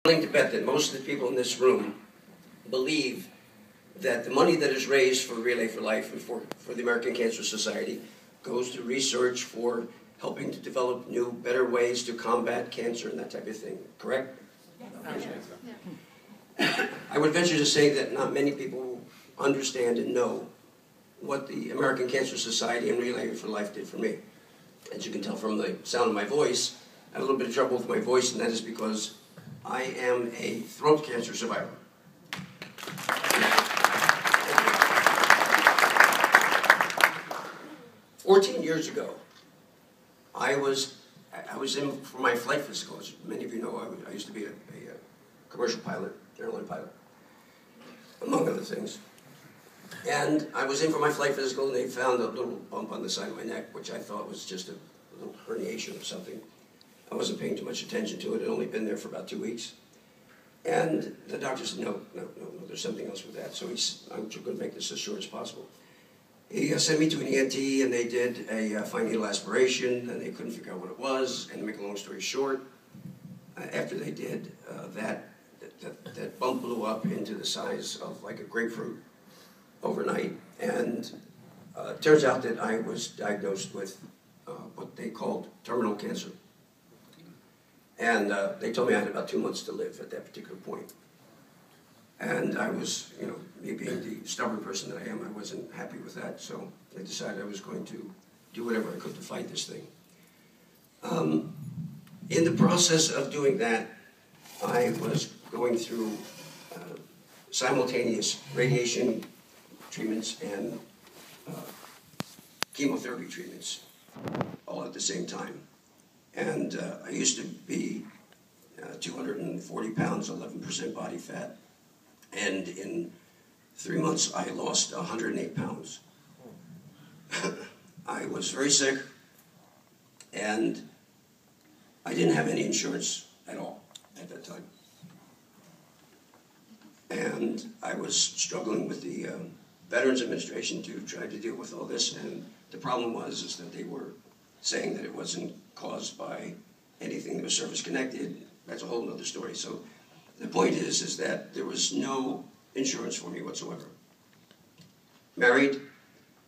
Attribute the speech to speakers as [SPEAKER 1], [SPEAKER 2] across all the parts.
[SPEAKER 1] willing to bet that most of the people in this room believe that the money that is raised for Relay for Life and for the American Cancer Society goes to research for helping to develop new, better ways to combat cancer and that type of thing. Correct? Yeah. I would venture to say that not many people understand and know what the American Cancer Society and Relay for Life did for me. As you can tell from the sound of my voice, I have a little bit of trouble with my voice, and that is because I am a throat cancer survivor. 14 years ago, I was in for my flight physical. As many of you know, I used to be a commercial pilot, airline pilot, among other things. And I was in for my flight physical, and they found a little bump on the side of my neck, which I thought was just a little herniation or something. I wasn't paying too much attention to it. It had only been there for about 2 weeks. And the doctor said, no, there's something else with that. So I'm going to make this as short as possible. He sent me to an ENT, and they did a fine needle aspiration, and they couldn't figure out what it was. And to make a long story short, after they did, that bump blew up into the size of like a grapefruit overnight. And it turns out that I was diagnosed with what they called terminal cancer. And they told me I had about 2 months to live at that particular point. And I was, me being the stubborn person that I am, I wasn't happy with that. So I decided I was going to do whatever I could to fight this thing. In the process of doing that, I was going through simultaneous radiation treatments and chemotherapy treatments all at the same time. And I used to be 240 pounds, 11% body fat. And in 3 months, I lost 108 pounds. I was very sick, and I didn't have any insurance at all at that time. And I was struggling with the Veterans Administration to try to deal with all this, and the problem was that they were saying that it wasn't caused by anything that was service-connected. That's a whole other story. So the point is that there was no insurance for me whatsoever. Married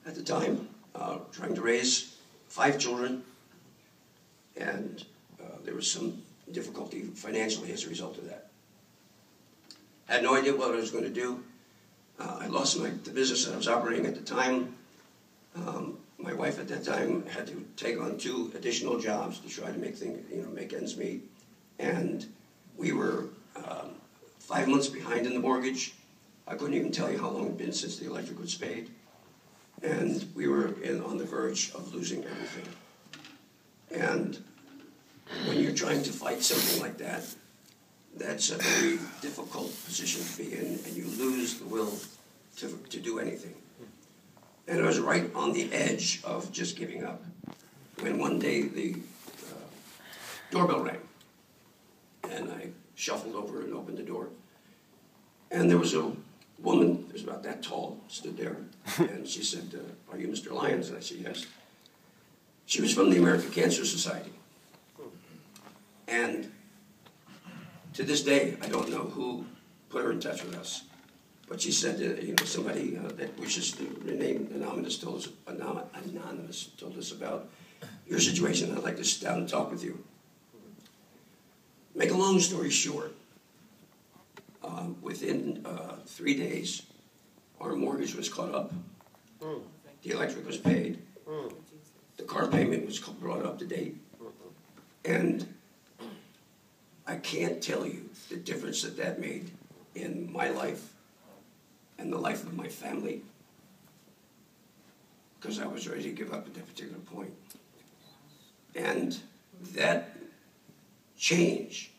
[SPEAKER 1] at the time, trying to raise 5 children, and there was some difficulty financially as a result of that. Had no idea what I was going to do. I lost the business that I was operating at the time. My wife at that time had to take on 2 additional jobs to try to make things, make ends meet. And we were 5 months behind in the mortgage. I couldn't even tell you how long it had been since the electric was paid. And we were on the verge of losing everything. And when you're trying to fight something like that, that's a very difficult position to be in, and you lose the will to do anything. And I was right on the edge of just giving up when one day the doorbell rang. And I shuffled over and opened the door. And there was a woman, who was about that tall, stood there. And she said, are you Mr. Lyons? And I said, yes. She was from the American Cancer Society. And to this day, I don't know who put her in touch with us. But she said, somebody that wishes to remain anonymous told us about your situation. I'd like to sit down and talk with you. Make a long story short, within 3 days, our mortgage was caught up. The electric was paid. The car payment was brought up to date. And I can't tell you the difference that made in my life and the life of my family, because I was ready to give up at that particular point. And that change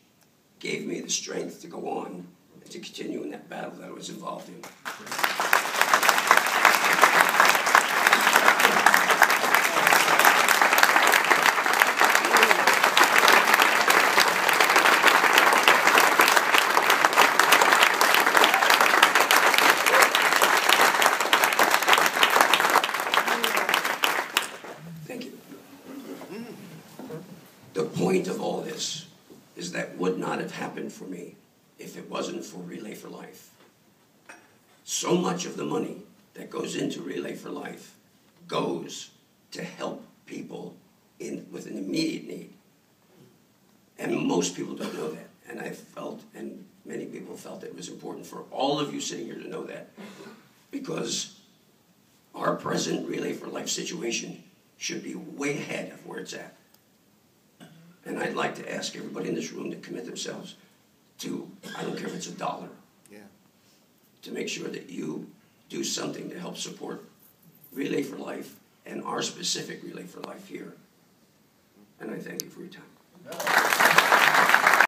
[SPEAKER 1] gave me the strength to go on and to continue in that battle that I was involved in. The point of all this is that would not have happened for me if it wasn't for Relay for Life. So much of the money that goes into Relay for Life goes to help people with an immediate need. And most people don't know that. And I felt, and many people felt, it was important for all of you sitting here to know that, because our present Relay for Life situation should be way ahead of where it's at. And I'd like to ask everybody in this room to commit themselves to, I don't care if it's $1, to make sure that you do something to help support Relay for Life and our specific Relay for Life here. And I thank you for your time.